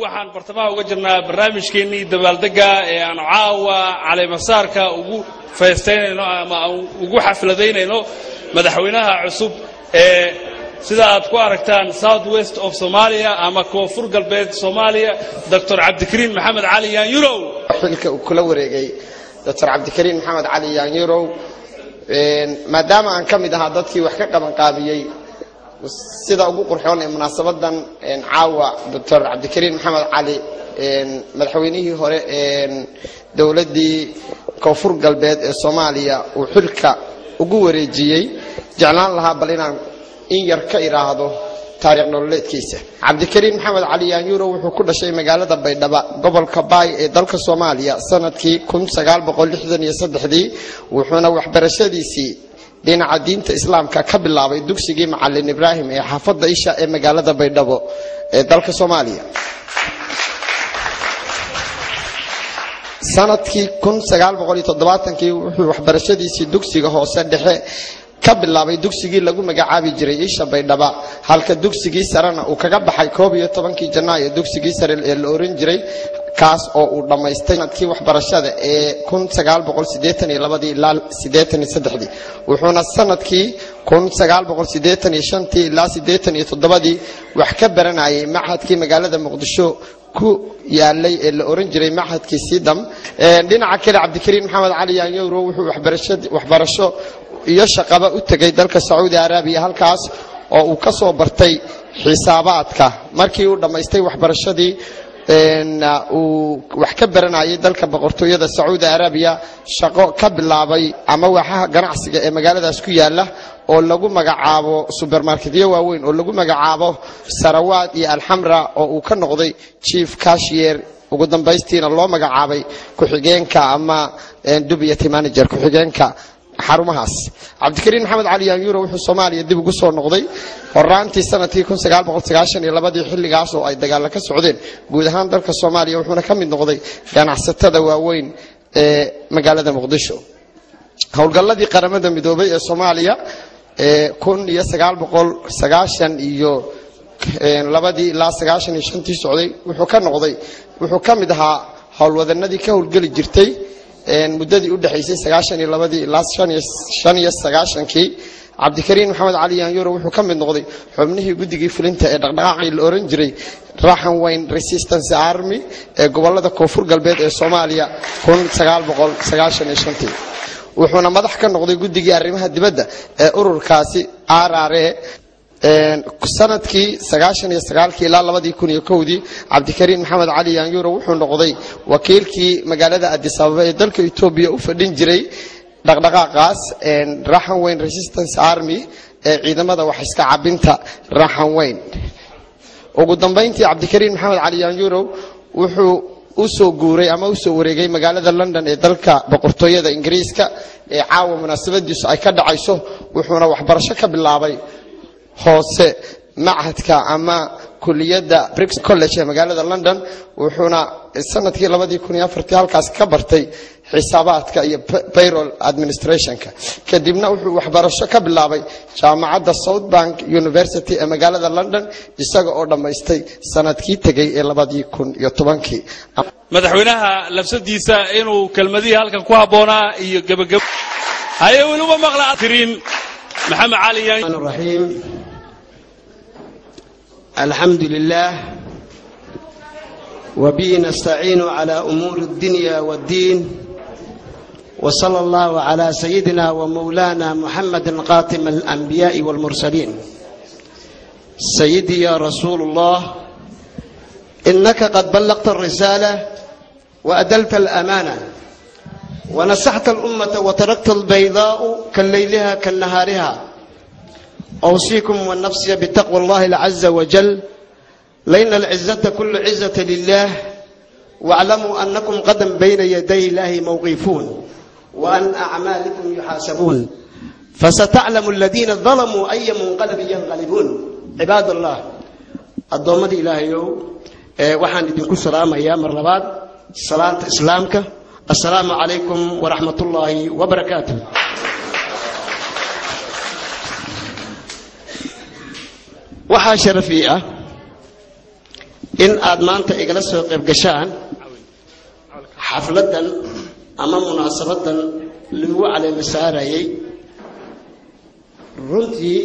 waxaan bartamaha uga jirnaa barnaamijkeenii dabaaldega ee aan caawa caleemasaarka ugu feesteynayno ama ugu xafladaynayno madaxweynaha cusub ee sida aad ku aragtaan South West of Somalia ama koonfur galbeed Soomaaliya Dr. Cabdikariin Maxamed Cali Yaanyurow xilka uu kula wareegay Dr. Cabdikariin Maxamed Cali Yaanyurow maadaama aan kamid ahaa dadkii wax ka qaban qaabiyay sida ugu qurxoon ee munaasabadan caawa Dr. Cabdikariin Maxamed Cali madaxweynihii hore dawladii koonfur galbeed ee Soomaaliya uu xilka ugu wareejiyay jeclaan lahaa bal inaan in yar ka iraahdo taariikh nololeedkiisa Cabdikariin Maxamed Cali Yaanyurow wuxuu ku dhashay magaalada Baydhabo gobolka Baay ee dalka Soomaaliya sanadkii 1963 wuxuuna waxbarashadiisii dhinaca diinta islaamka ka bilaabay dugsigii Macallin Ibraahim ee xaafadda Isha ee magaalada Baydhabo ee dalka Soomaaliya sanadkii 1970 wuxuu waxbarashadiisii dugsiga hoose dhexe ka bilaabay dugsigii lagu magacaabi jiray Isha Baydhabo halka dugsigii sarena uu kaga baxay 12 Janaayo dugsigii sare ee la oran jiray kaas oo uu dhameystay sanadkii waxbarashada ee 1982 ilaa 83 wuxuuna sanadkii 1985 ilaa 87 wax ka baranayay macahadkii magaalada Muqdisho ku yaalay ee la oran jiray macahadkii Sidam dhinaca kale Cabdikariin Maxamed Cali Yaanyurow wuxuu waxbarasho iyo shaqaba u tagay dalka Saudi Arabia halkaas oo uu ka soo bartay xisaabaadka markii uu dhameystay waxbarashadii uu wax ka baranayay dalka boqortooyada Saudi Arabia shaqo ka bilaabay ama waxa ganacsiga ee magaaladaas ku yaala oo lagu magacaabo supermarketyo waaweyn oo lagu magacaabo Sarawad iyo Alhamra oo uu ka noqday chief cashier ugu dambaystiina loo magacaabay ku-xigeenka ama deputy manager ku-xigeenka xarumahaas Cabdikariin Maxamed Cali Yaanyurow wuxuu Soomaaliya dib ugu soo noqday horaantii sanadkii 1992 xilligaas oo ay dagaal ka socdeen guud ahaan dalka Soomaaliya wuxuuna ka mid noqday ganacsatada waaweyn ee magaalada Muqdisho howlgalladii qaramada midoobay ee Soomaaliya 1990 iyo labadii ilaa 95 socday wuxuu ka mid ahaa howlwadanadii ka howlgali jirtay muddadii u dhaxaysay 92 ilaa 95 Cabdikariin Maxamed Cali Yaanyurow wuxuu ka mid noqday xubnihii guddigii fulinta ee dhaqdhaqaaqii la oran jiray Rahanweyn Resistance Army ee gobolada koonfur galbeed ee Soomaaliya 1995 wuxuuna madax ka noqday guddigii arrimaha dibadda ee ururkaasi RRA sanadkii 99 ilaa 2001 cabdikariin maxamed cali yaanyuuro wuxuu noqday wakiilkii magaalada Addis Ababa ee dalka Itoobiya u fadhin jiray dhaqdhaqaaqaas Rahan Weyn Resistance Army ee ciidamada wax iska cabinta Rahan Weyn. ugu dambeyntii cabdikariin maxamed cali yaanyuuro wuxuu u soo guuray ama u soo wareegay magaalada London ee dalka boqortooyada Ingiriiska ee caawa munaasabadiisu ay ka dhacayso wuxuuna waxbarasho ka bilaabay hoose macadka ama kulliyadda Brixton College ee magaalada London wuxuuna sanadkii 2004 halkaas ka bartay xisaabaadka iyo payroll administrationka kadibna wuxuu waxbarasho ka bilaabay jaamacadda Southbank University ee magaalada London isaga oo dhameystay sanadkii tagay ee 2010 madaxweynaha labsadiisa inuu kelmadii halkan ku haboonaa iyo gabagab haye waliba maqla tirin maxamed cali الرحيم الحمد لله وبه نستعين على أمور الدنيا والدين وصلى الله على سيدنا ومولانا محمد قاتم الأنبياء والمرسلين سيدي يا رسول الله إنك قد بلغت الرسالة وأدلت الأمانة ونصحت الأمة وتركت البيضاء كالليلها كالنهارها أوصيكم والنفس بتقوى الله العز وجل لأن العزة كل عزة لله واعلموا أنكم قدم بين يدي الله موقفون وأن أعمالكم يحاسبون فستعلم الذين ظلموا أي منقلب ينقلبون عباد الله الضوء إلهي وحان يدنكو سلام أيام الرباط صلاة إسلامك السلام عليكم ورحمة الله وبركاته waxaa sharafi ah in aad maanta igala soo qayb gashaan xafladan ama munaasabadan lagu caleema saarayay runtii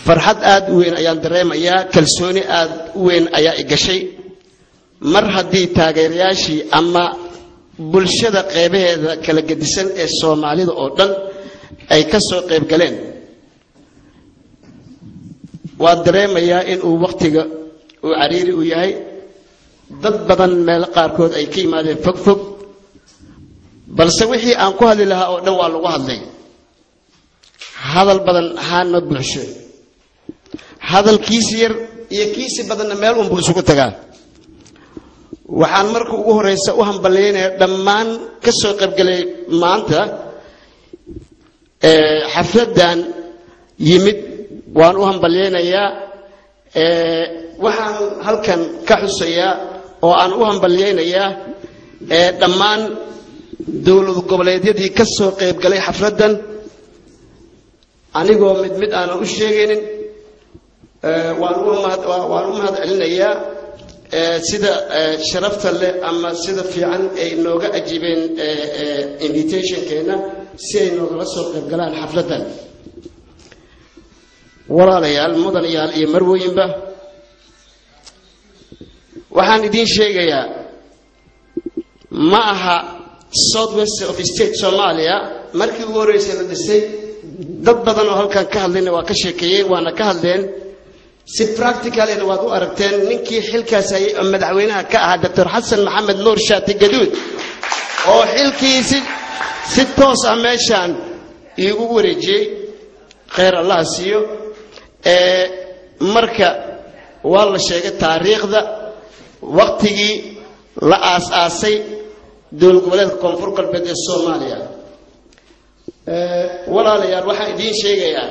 farxad aad u weyn ayaan dareemayaa kalsooni aad u weyn ayaa i gashay mar haddii taageerayaashii ama bulshada qeybaheeda kala gedisan ee Soomaalida oo dhan ay ka soo qayb galeen waan dareemayaa in uu waqtiga uu cariiri u yahay dad badan meel qaarkood ay ka yimaadeen fog balse wixii aan ku hadli lahaa oo dhan waa lagu hadlay hadal badan ahaan ma buuxsho hadalkiisi yar iyo kiisi badanna meel un buu isugu tagaa waxaan marka ugu horeysa u hambaleynayaa dhammaan ka soo qaybgalay maanta xafladan yimid waan u hambaleynayaa waxaan halkan ka xusayaa oo aan u hambaleynayaa dhammaan dawlad goboleedyadii ka soo qayb galay xafladan anigoo mid aan u sheegaynin waan u mahad celinayaa sida sharafta leh ama sida fiican ay nooga ajiibeen invitationkeena si ay noogala soo qayb galaan xafladan walaalayaal mudanayaal iyo marwooyinba waxaan idin sheegayaa ma aha Southwest of State Somalia markii ugu horeysay la dhisay dad badan oo halkan ka hadlayna waa ka sheekeeyay waana ka hadleen si practical ah waad u aragteen ninkii xilkaas ay madaxweynaha ka ahaa Dr. Xasan Maxamed Nuur Shaati Gaduud oo xilkiisi si toos ah meeshan iigu wareejiyay khayr Allah siiyo marka waa la sheegay taariikhda waqtigii la aas-aasay dowlad goboleedka koonfur galbeed ee Soomaaliya walaalayaal waxaan idin sheegayaa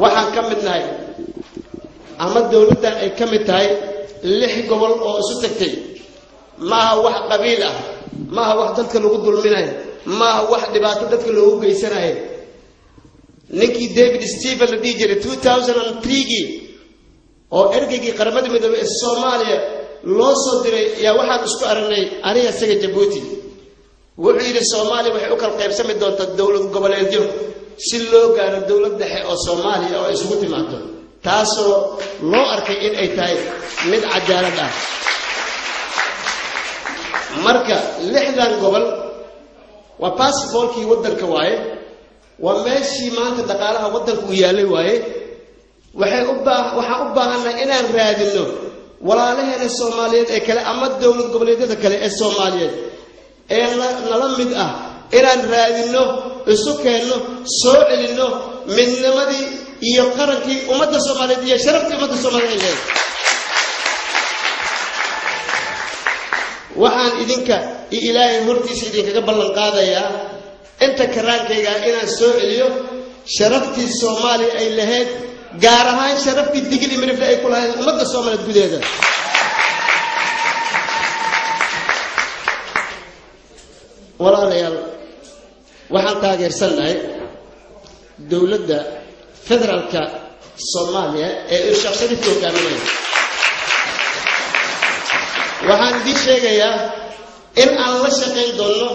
waxaan ka mid nahay ama dowladdan ay ka mid tahay 6 gobol oo isu tagtay maaha wax qabiil ah maaha wax dadka lagu dulminayo maaha wax dhibaato dadka loogu geysanayo ninkii David Stephen la dhigi jiray 2003 oo ergeygii qaramada midoobay ee Soomaaliya loo soo diray yaa waxaan isku aragnay aniga isaga Djibouti wuxuu yiri Soomaaliya waxay u kala qaybsami doontaa dawlad goboleedyo si loo gaaro dawlad dhexe oo Soomaaliya oo isugu timaado taasoo loo arkay in ay tahay mid cadaalad ah marka 6 gobol وباسبوركي ودن كواي وماشي ما أنت دقالها ودن كويالي واي waxaan u baahanaa inaan raadino walaalaheena Soomaaliyeed ee kale ama dawlad goboleedyada kale ee Soomaaliyeed ee nala mid ah inaan raadino isu keenno soo celino midnimadii iyo qarankii ummadda Soomaaliyeed iyo sharaftii ummadda Soomaaliyeed waxaan idinka Ilaahay hortiisa idinkaga ballan qaadayaa inta karaankayga inaan soo celiyo sharaftii Soomaaliya ay lahayd gaar ahaan sharaftii digli mirifle ay ku lahayd ummadda Soomaaliyeed gudaheeda walaalayaal waxaan taageersanahay dawladda federaalka Soomaaliya ee Sheekh Shariif hogaaminaya waxaan idin sheegayaa in aan la shaqayn doono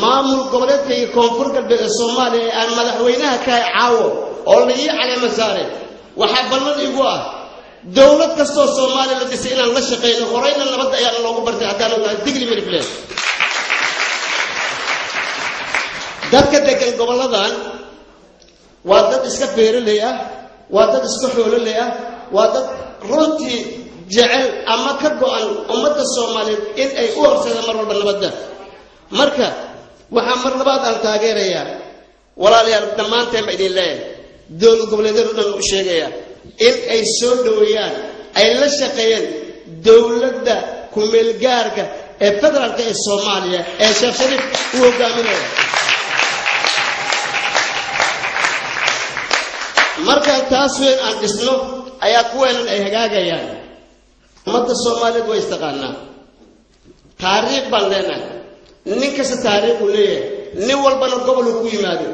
maamul goboleedka iyo koonfur galbeed ee Soomaaliya ee aan madaxweynaha ka caawo oo la ii caleema saaray waxa ballan igu ah dawlad kastoo Soomaaliya la dhisay inaan la shaqeyno horeyna nabad ayaa loogu bartay hadaan oo digli mirifle dadka degan goboladan waa dad iska beeraley ah waa dad iska xoololey ah waa dad runtii jecel ama ka go'an ummadda Soomaaliyeed in ay u horseedaan mar walba nabadda marka waxa mar labaad aan taageerayaa walaalayaal dhammaanteen ba idin leeyahay dawlad goboleedyada dhan u sheegaya in ay soo dhaweeyaan ay la shaqeeyaan dawladda ku meel gaarka ee federaalka ee Soomaaliya ee Sheekh Shariif uu hogaaminayo marka taas weyn aan dhisno ayaa kuweenan ay hagaagayaan ummadda Soomaaliyeed way istaqaanaa taariikh baan leenahay nin kasta taariikh uu leeyahay nin walbana gobol uu ku yimaado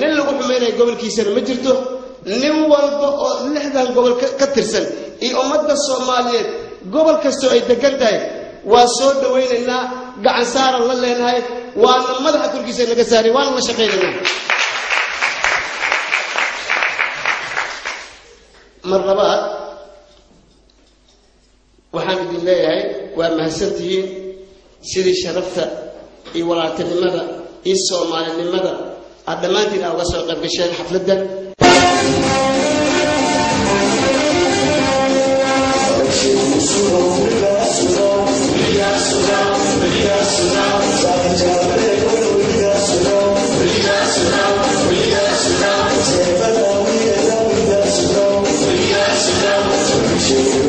nin lagu xumeynay gobolkiisana ma jirto nin walba oo lixdan gobol ka tirsan iyo ummadda Soomaaliyeed gobol kasto ay degan tahay waa soo dhaweynaynaa gacan saaran la leenahay waana madaxa turkiisa laga saaray waana la shaqeynaynaa mar labaad waxaan idin leeyahay waa mahadsantihiin sidii sharafta iyo walaaltinimada iyo Soomaalinimada adamaantiin uga soo qayb gasheen xafladan Thank you.